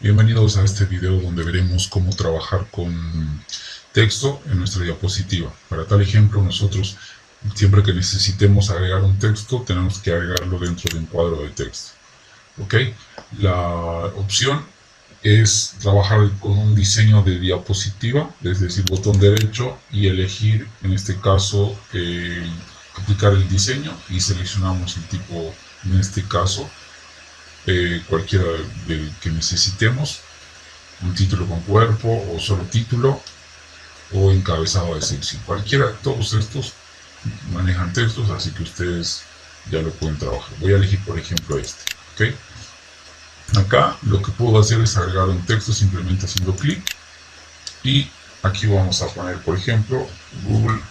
Bienvenidos a este video donde veremos cómo trabajar con texto en nuestra diapositiva. Para tal ejemplo, nosotros siempre que necesitemos agregar un texto, tenemos que agregarlo dentro de un cuadro de texto. ¿Ok? La opción es trabajar con un diseño de diapositiva, es decir, botón derecho y elegir, en este caso, aplicar el diseño y seleccionamos el tipo, en este caso, cualquiera del que necesitemos, un título con cuerpo o solo título o encabezado de sección. Cualquiera, todos estos manejan textos, así que ustedes ya lo pueden trabajar. Voy a elegir, por ejemplo, este. ¿Okay? Acá lo que puedo hacer es agregar un texto simplemente haciendo clic y aquí vamos a poner, por ejemplo, Google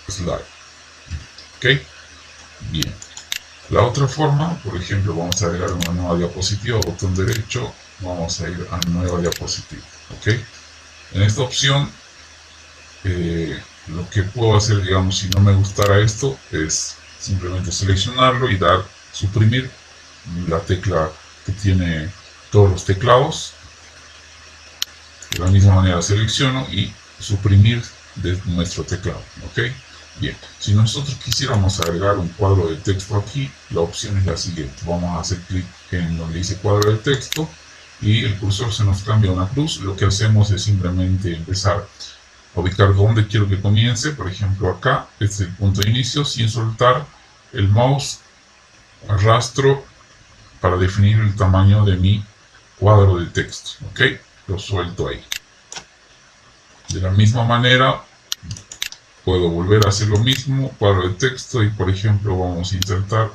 Slide. ¿Ok? Bien. La otra forma, por ejemplo, vamos a agregar una nueva diapositiva, botón derecho, vamos a ir a nueva diapositiva. ¿Ok? En esta opción, lo que puedo hacer, digamos, si no me gustara esto, es simplemente seleccionarlo y dar suprimir, la tecla que tiene todos los teclados. De la misma manera selecciono y suprimir de nuestro teclado. ¿Ok? Bien, si nosotros quisiéramos agregar un cuadro de texto aquí, la opción es la siguiente. Vamos a hacer clic en donde dice cuadro de texto y el cursor se nos cambia a una cruz. Lo que hacemos es simplemente empezar a ubicar dónde quiero que comience. Por ejemplo, acá es el punto de inicio. Sin soltar el mouse, arrastro para definir el tamaño de mi cuadro de texto. ¿Ok? Lo suelto ahí. De la misma manera, puedo volver a hacer lo mismo, cuadro de texto, y por ejemplo vamos a insertar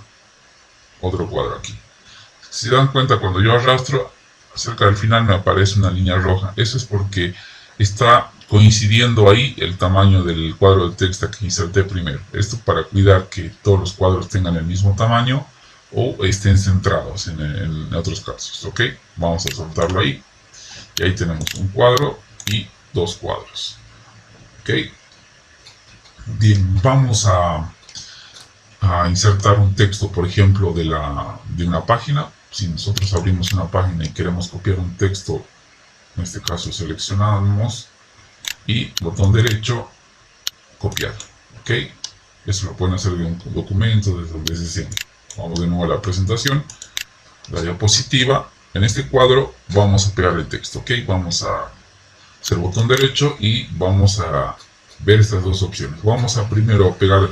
otro cuadro aquí. Si se dan cuenta, cuando yo arrastro, cerca del final me aparece una línea roja. Eso es porque está coincidiendo ahí el tamaño del cuadro de texto que inserté primero. Esto para cuidar que todos los cuadros tengan el mismo tamaño o estén centrados en otros casos. ¿Ok? Vamos a soltarlo ahí. Y ahí tenemos un cuadro y dos cuadros. ¿Ok? Bien, vamos a insertar un texto, por ejemplo, de una página. Si nosotros abrimos una página y queremos copiar un texto, en este caso seleccionamos y botón derecho, copiar. ¿Ok? Eso lo pueden hacer de un documento, desde donde se siente. Vamos de nuevo a la presentación, la diapositiva. En este cuadro vamos a pegar el texto. ¿Ok? Vamos a hacer botón derecho y vamos a ver estas dos opciones. Vamos a primero pegar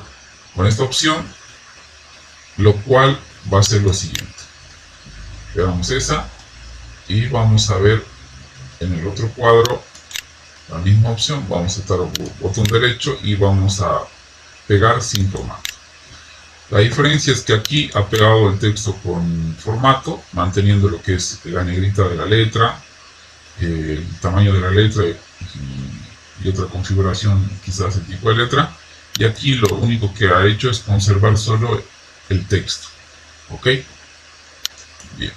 con esta opción, lo cual va a ser lo siguiente. Pegamos esa y vamos a ver en el otro cuadro la misma opción. Vamos a dar botón derecho y vamos a pegar sin formato. La diferencia es que aquí ha pegado el texto con formato, manteniendo lo que es la negrita de la letra, el tamaño de la letra y otra configuración, quizás el tipo de letra. Y aquí lo único que ha hecho es conservar solo el texto. ¿Ok? Bien.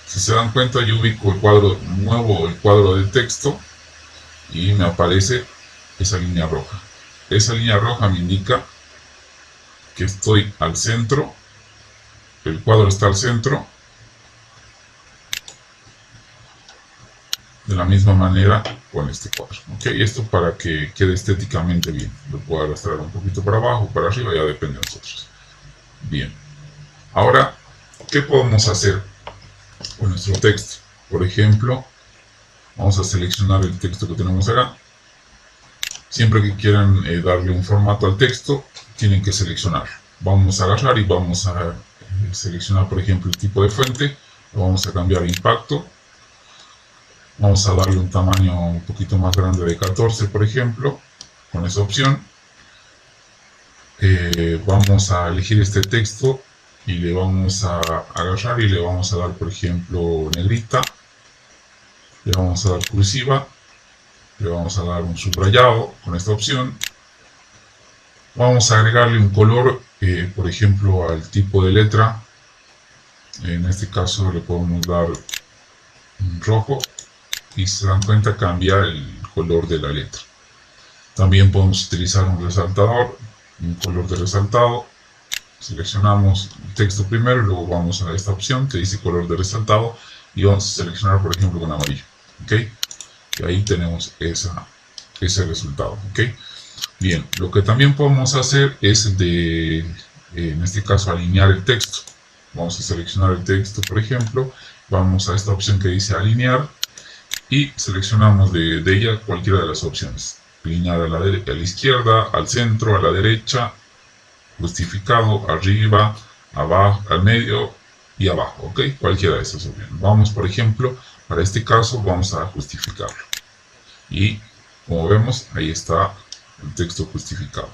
Si se dan cuenta, yo ubico el cuadro nuevo, el cuadro de texto, y me aparece esa línea roja. Esa línea roja me indica que estoy al centro, el cuadro está al centro. De la misma manera con este cuadro. ¿Ok? Esto para que quede estéticamente bien. Lo puedo arrastrar un poquito para abajo, para arriba, ya depende de nosotros. Bien. Ahora, ¿qué podemos hacer con nuestro texto? Por ejemplo, vamos a seleccionar el texto que tenemos acá. Siempre que quieran darle un formato al texto, tienen que seleccionarlo. Vamos a agarrar y vamos a seleccionar, por ejemplo, el tipo de fuente. Lo vamos a cambiar a impacto. Vamos a darle un tamaño un poquito más grande de 14, por ejemplo, con esa opción. Vamos a elegir este texto y le vamos a agarrar y le vamos a dar, por ejemplo, negrita. Le vamos a dar cursiva. Le vamos a dar un subrayado con esta opción. Vamos a agregarle un color, por ejemplo, al tipo de letra. En este caso le podemos dar un rojo. Y si se dan cuenta, cambia el color de la letra. También podemos utilizar un resaltador, un color de resaltado. seleccionamos el texto primero, luego vamos a esta opción que dice color de resaltado y vamos a seleccionar, por ejemplo, con amarillo. ¿Ok? Y ahí tenemos ese resultado. ¿Ok? Bien, lo que también podemos hacer es en este caso, alinear el texto. Vamos a seleccionar el texto, por ejemplo, vamos a esta opción que dice alinear y seleccionamos de ella cualquiera de las opciones. Alinear a la izquierda, al centro, a la derecha, justificado, arriba, abajo, al medio y abajo, ¿ok? Cualquiera de esas opciones. Vamos, por ejemplo, para este caso vamos a justificarlo. Y como vemos, ahí está el texto justificado.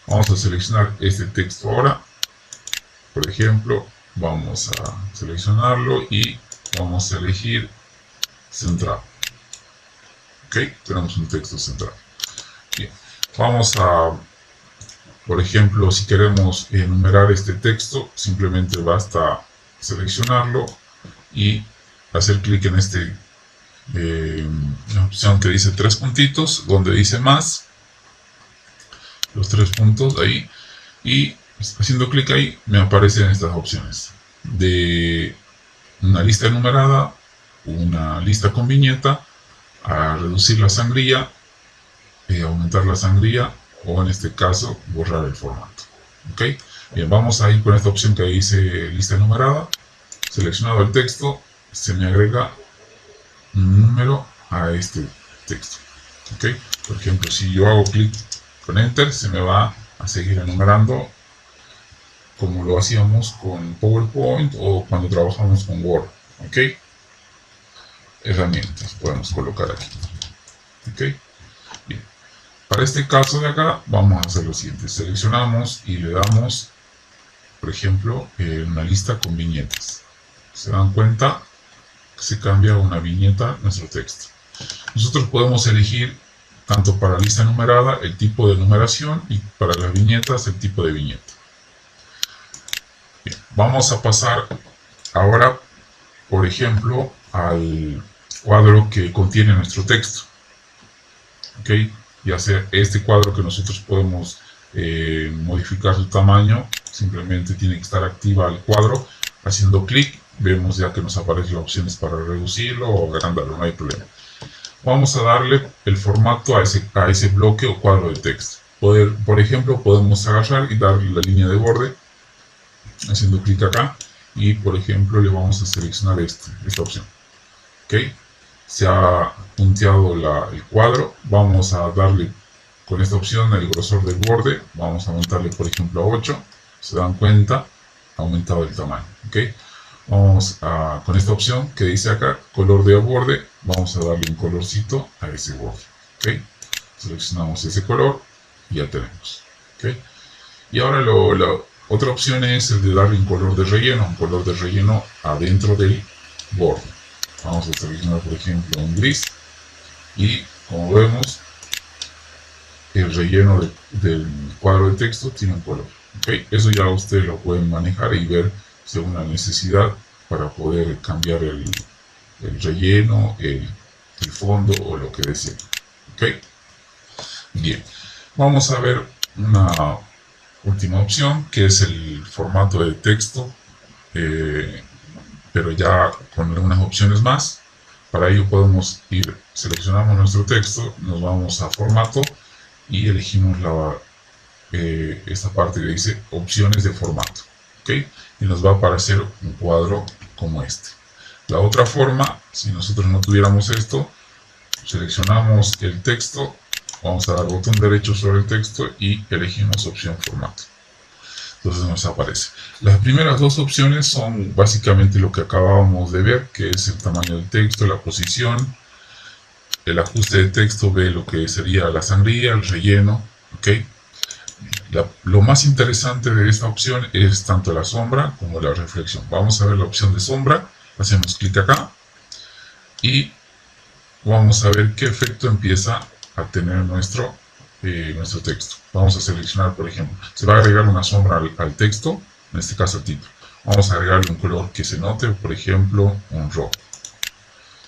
Vamos a seleccionar este texto ahora. Por ejemplo, vamos a seleccionarlo y vamos a elegir centrado. Ok, tenemos un texto centrado. Bien, vamos a, por ejemplo, si queremos enumerar este texto, simplemente basta seleccionarlo y hacer clic en la opción que dice 3 puntitos, donde dice más, los 3 puntos ahí, y haciendo clic ahí me aparecen estas opciones de una lista enumerada, una lista con viñeta, a reducir la sangría, aumentar la sangría o en este caso borrar el formato. ¿Ok? Bien, vamos a ir con esta opción que dice lista enumerada. Seleccionado el texto, se me agrega un número a este texto. ¿Ok? Por ejemplo, si yo hago clic con Enter, se me va a seguir enumerando como lo hacíamos con PowerPoint o cuando trabajamos con Word. ¿Ok? Herramientas podemos colocar aquí. ¿Ok? Bien. Para este caso de acá, vamos a hacer lo siguiente. Seleccionamos y le damos, por ejemplo, una lista con viñetas. ¿Se dan cuenta? Que se cambia una viñeta a nuestro texto. Nosotros podemos elegir tanto para la lista numerada el tipo de numeración y para las viñetas el tipo de viñeta. Bien, vamos a pasar ahora, por ejemplo, al cuadro que contiene nuestro texto. ¿Ok? Ya sea este cuadro que nosotros podemos modificar su tamaño, simplemente tiene que estar activa el cuadro. Haciendo clic, vemos ya que nos aparecen las opciones para reducirlo o agrandarlo, no hay problema. Vamos a darle el formato a ese bloque o cuadro de texto. Por ejemplo, podemos agarrar y darle la línea de borde, haciendo clic acá, y por ejemplo le vamos a seleccionar esta opción. ¿Ok? Se ha punteado el cuadro, vamos a darle con esta opción el grosor del borde, vamos a aumentarle por ejemplo a 8, se dan cuenta, ha aumentado el tamaño. ¿Ok? Vamos a, con esta opción que dice acá, color de borde, vamos a darle un colorcito a ese borde. ¿Ok? Seleccionamos ese color y ya tenemos. ¿Ok? Y ahora la otra opción es el de darle un color de relleno adentro del borde. Vamos a seleccionar por ejemplo un gris y como vemos el relleno del cuadro de texto tiene un color. ¿Okay? Eso ya ustedes lo pueden manejar y ver según la necesidad para poder cambiar el relleno, el fondo o lo que deseen. ¿Okay? Bien, vamos a ver una última opción que es el formato de texto, pero ya con algunas opciones más. Para ello podemos seleccionamos nuestro texto, nos vamos a formato y elegimos esta parte que dice opciones de formato. ¿Okay? Y nos va a aparecer un cuadro como este. La otra forma, si nosotros no tuviéramos esto, seleccionamos el texto, vamos a dar botón derecho sobre el texto y elegimos opción formato. Entonces nos aparece. Las primeras dos opciones son básicamente lo que acabábamos de ver, que es el tamaño del texto, la posición, el ajuste de texto, ve lo que sería la sangría, el relleno. ¿Okay? Lo más interesante de esta opción es tanto la sombra como la reflexión. Vamos a ver la opción de sombra, hacemos clic acá y vamos a ver qué efecto empieza a tener nuestro texto. Vamos a seleccionar, por ejemplo, se va a agregar una sombra al texto, en este caso al título. Vamos a agregarle un color que se note, por ejemplo, un rojo.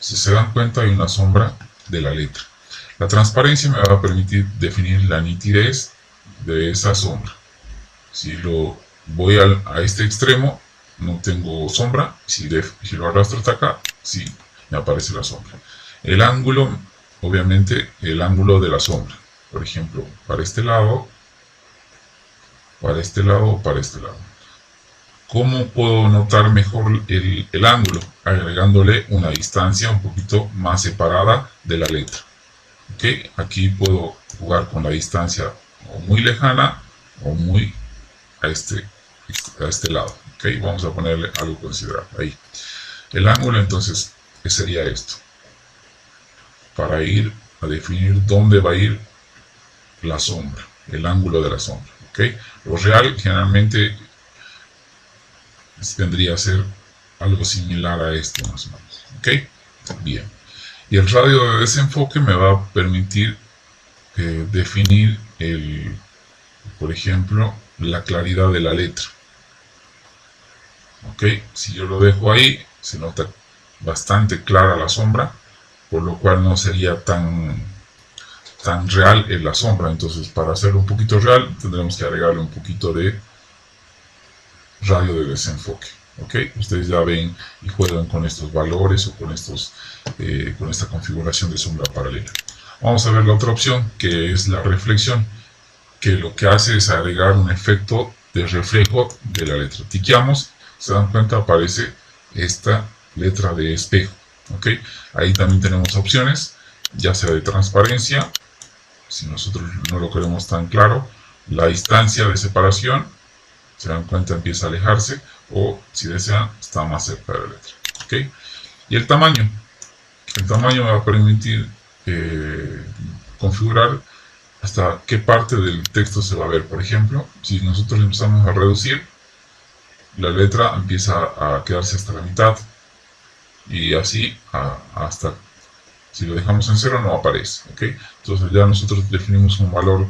Si se dan cuenta, hay una sombra de la letra. La transparencia me va a permitir definir la nitidez de esa sombra. Si lo voy a este extremo, no tengo sombra. Si lo arrastro hasta acá, sí, me aparece la sombra. El ángulo, obviamente, el ángulo de la sombra. Por ejemplo, para este lado, para este lado, para este lado. ¿Cómo puedo notar mejor el ángulo? Agregándole una distancia un poquito más separada de la letra. ¿Okay? Aquí puedo jugar con la distancia o muy lejana o muy a este lado. ¿Okay? Vamos a ponerle algo considerable ahí. El ángulo, entonces, ¿qué sería esto? Para ir a definir dónde va a ir la sombra, el ángulo de la sombra. ¿Okay? Lo real generalmente tendría a ser algo similar a esto más o menos. ¿Ok? Bien. Y el radio de desenfoque me va a permitir definir por ejemplo, la claridad de la letra. ¿Ok? Si yo lo dejo ahí, se nota bastante clara la sombra, por lo cual no sería tan real en la sombra. Entonces, para hacerlo un poquito real, tendremos que agregarle un poquito de radio de desenfoque. ¿Ok? Ustedes ya ven y juegan con estos valores o con esta configuración de sombra paralela. Vamos a ver la otra opción, que es la reflexión, que lo que hace es agregar un efecto de reflejo de la letra. Tiqueamos, se dan cuenta, aparece esta letra de espejo. ¿Ok? Ahí también tenemos opciones, ya sea de transparencia, si nosotros no lo queremos tan claro, la distancia de separación, se dan cuenta, empieza a alejarse, o si desean, está más cerca de la letra. ¿Okay? Y el tamaño me va a permitir configurar hasta qué parte del texto se va a ver. Por ejemplo, si nosotros empezamos a reducir, la letra empieza a quedarse hasta la mitad, y así hasta, si lo dejamos en 0, no aparece. ¿Okay? Entonces ya nosotros definimos un valor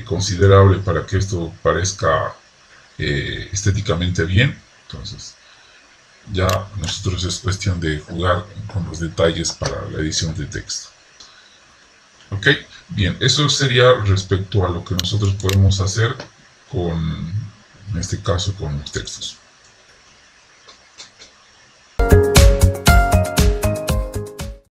considerable para que esto parezca estéticamente bien. Entonces ya nosotros es cuestión de jugar con los detalles para la edición de texto. Ok, bien, eso sería respecto a lo que nosotros podemos hacer en este caso con los textos.